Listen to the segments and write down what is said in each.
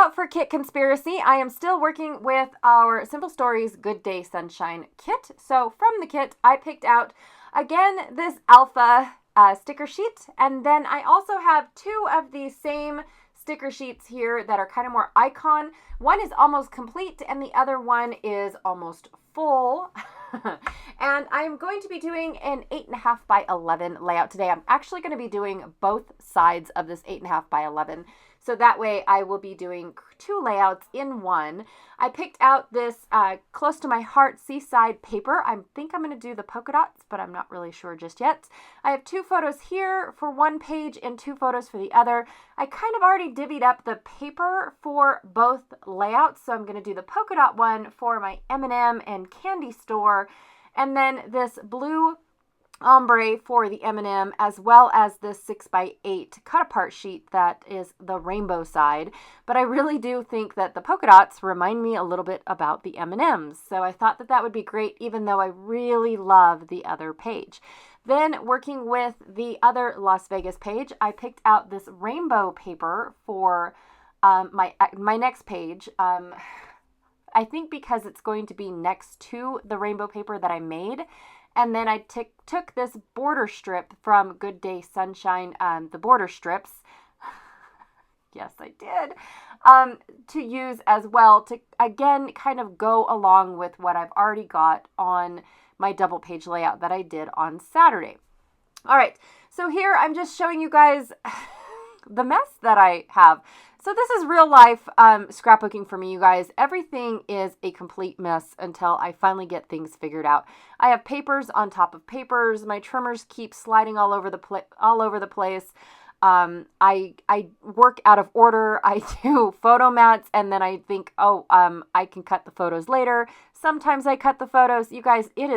layout for Kit Conspiracy. I am still working with our Simple Stories Good Day Sunshine kit. So from the kit, I picked out, again, this alpha sticker sheet. And then I also have two of the same sticker sheets here that are kind of more icon. One is almost complete and the other one is almost full. And I'm going to be doing an 8.5 by 11 layout today. I'm actually going to be doing both sides of this 8.5 by 11. So that way I will be doing two layouts in one. I picked out this close to my heart seaside paper. I think I'm going to do the polka dots, but I'm not really sure just yet. I have two photos here for one page and two photos for the other. I kind of already divvied up the paper for both layouts. So I'm going to do the polka dot one for my M&M and candy store. And then this blue ombre for the M&M, as well as this 6x8 cut apart sheet that is the rainbow side. But I really do think that the polka dots remind me a little bit about the M&Ms. So I thought that that would be great, even though I really love the other page. Then working with the other Las Vegas page, I picked out this rainbow paper for my next page. I think because it's going to be next to the rainbow paper that I made. And then I took this border strip from Good Day Sunshine, the border strips. Yes, I did. To use as well to, again, kind of go along with what I've already got on my double page layout that I did on Saturday. All right, so here I'm just showing you guys the mess that I have. So this is real life scrapbooking for me, you guys. Everything is a complete mess until I finally get things figured out. I have papers on top of papers. My trimmers keep sliding all over the place. I work out of order. I do photo mats, and then I think, I can cut the photos later. Sometimes I cut the photos. You guys, it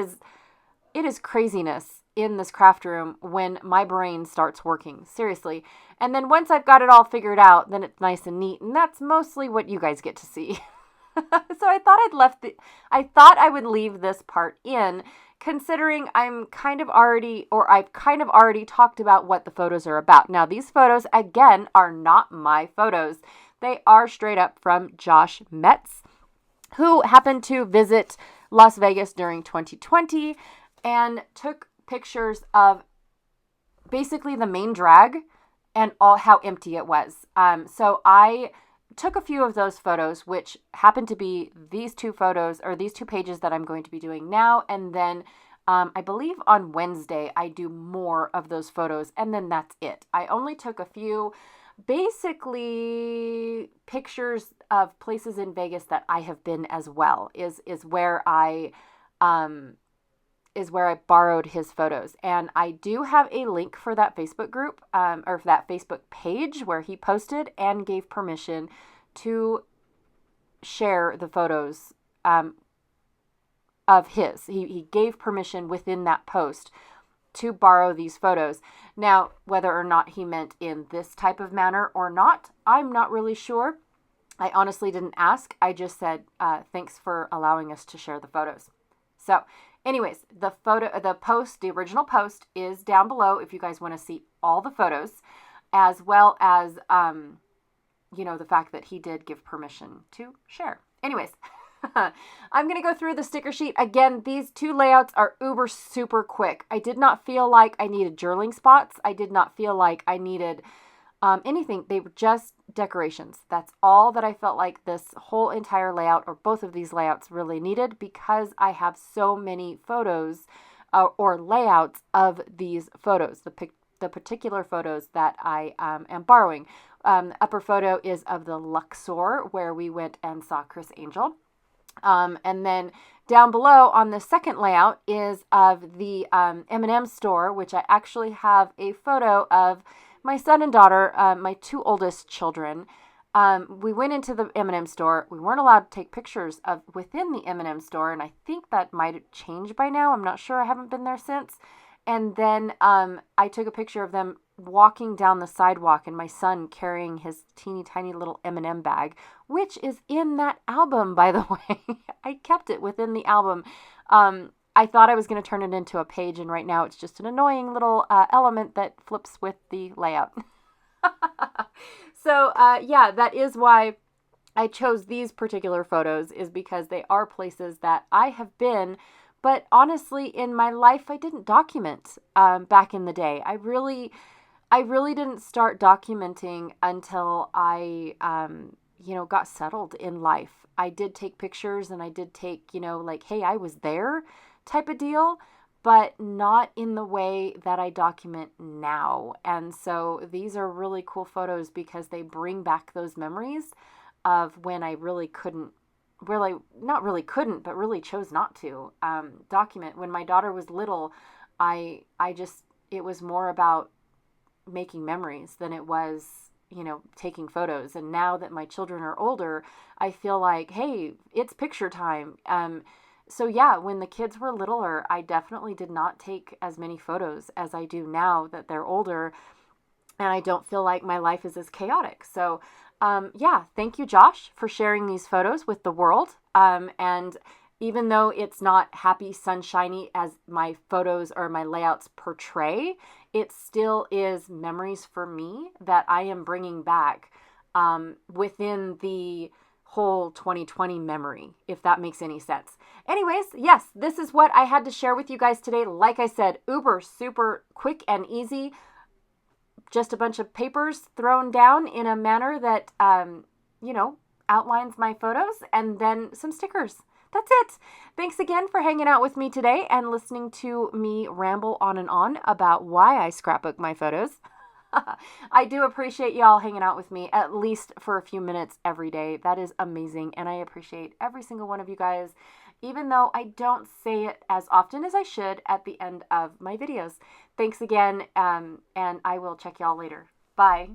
is craziness in this craft room when my brain starts working, seriously. And then once I've got it all figured out, then it's nice and neat, and that's mostly what you guys get to see. So I thought I would leave this part in, considering I've kind of already talked about what the photos are about. Now, these photos, again, are not my photos. They are straight up from Josh Metz, who happened to visit Las Vegas during 2020 and took pictures of basically the main drag and all how empty it was. So I took a few of those photos, which happened to be these two photos or these two pages that I'm going to be doing now. And then I believe on Wednesday, I do more of those photos, and then that's it. I only took a few basically pictures of places in Vegas that I have been as well, is where I borrowed his photos. And I do have a link for that Facebook group, or for that Facebook page where he posted and gave permission to share the photos of his. He gave permission within that post to borrow these photos. Now, whether or not he meant in this type of manner or not, I'm not really sure. I honestly didn't ask. I just said, thanks for allowing us to share the photos. So anyways, the original post is down below if you guys want to see all the photos, as well as, the fact that he did give permission to share. Anyways, I'm going to go through the sticker sheet. Again, these two layouts are uber super quick. I did not feel like I needed journaling spots. I did not feel like I needed anything. They were just decorations. That's all that I felt like this whole entire layout, or both of these layouts, really needed, because I have so many photos or layouts of these photos, the particular photos that I am borrowing. Upper photo is of the Luxor, where we went and saw Chris Angel. And then down below on the second layout is of the M&M store, which I actually have a photo of my son and daughter, my two oldest children. We went into the M&M store. We weren't allowed to take pictures of within the M&M store, and I think that might have changed by now. I'm not sure. I haven't been there since. And then I took a picture of them walking down the sidewalk and my son carrying his teeny tiny little M&M bag, which is in that album, by the way. I kept it within the album. I thought I was going to turn it into a page, and right now it's just an annoying little element that flips with the layout. So, yeah, that is why I chose these particular photos is because they are places that I have been, but honestly, in my life, I didn't document back in the day. I really didn't start documenting until I, got settled in life. I did take pictures and I did take, like, hey, I was there type of deal, but not in the way that I document now. And so these are really cool photos because they bring back those memories of when I really couldn't, really, not really couldn't, but really chose not to document. When my daughter was little, I just, it was more about making memories than it was, taking photos. And now that my children are older, I feel like, hey, it's picture time. So yeah, when the kids were littler, I definitely did not take as many photos as I do now that they're older, and I don't feel like my life is as chaotic. So, yeah, thank you, Josh, for sharing these photos with the world. And even though it's not happy, sunshiny as my photos or my layouts portray, it still is memories for me that I am bringing back within the whole 2020 memory, if that makes any sense. Anyways, yes, this is what I had to share with you guys today. Like I said, uber, super quick and easy. Just a bunch of papers thrown down in a manner that, outlines my photos, and then some stickers. That's it. Thanks again for hanging out with me today and listening to me ramble on and on about why I scrapbook my photos. I do appreciate y'all hanging out with me at least for a few minutes every day. That is amazing. And I appreciate every single one of you guys, even though I don't say it as often as I should at the end of my videos. Thanks again. And I will check y'all later. Bye.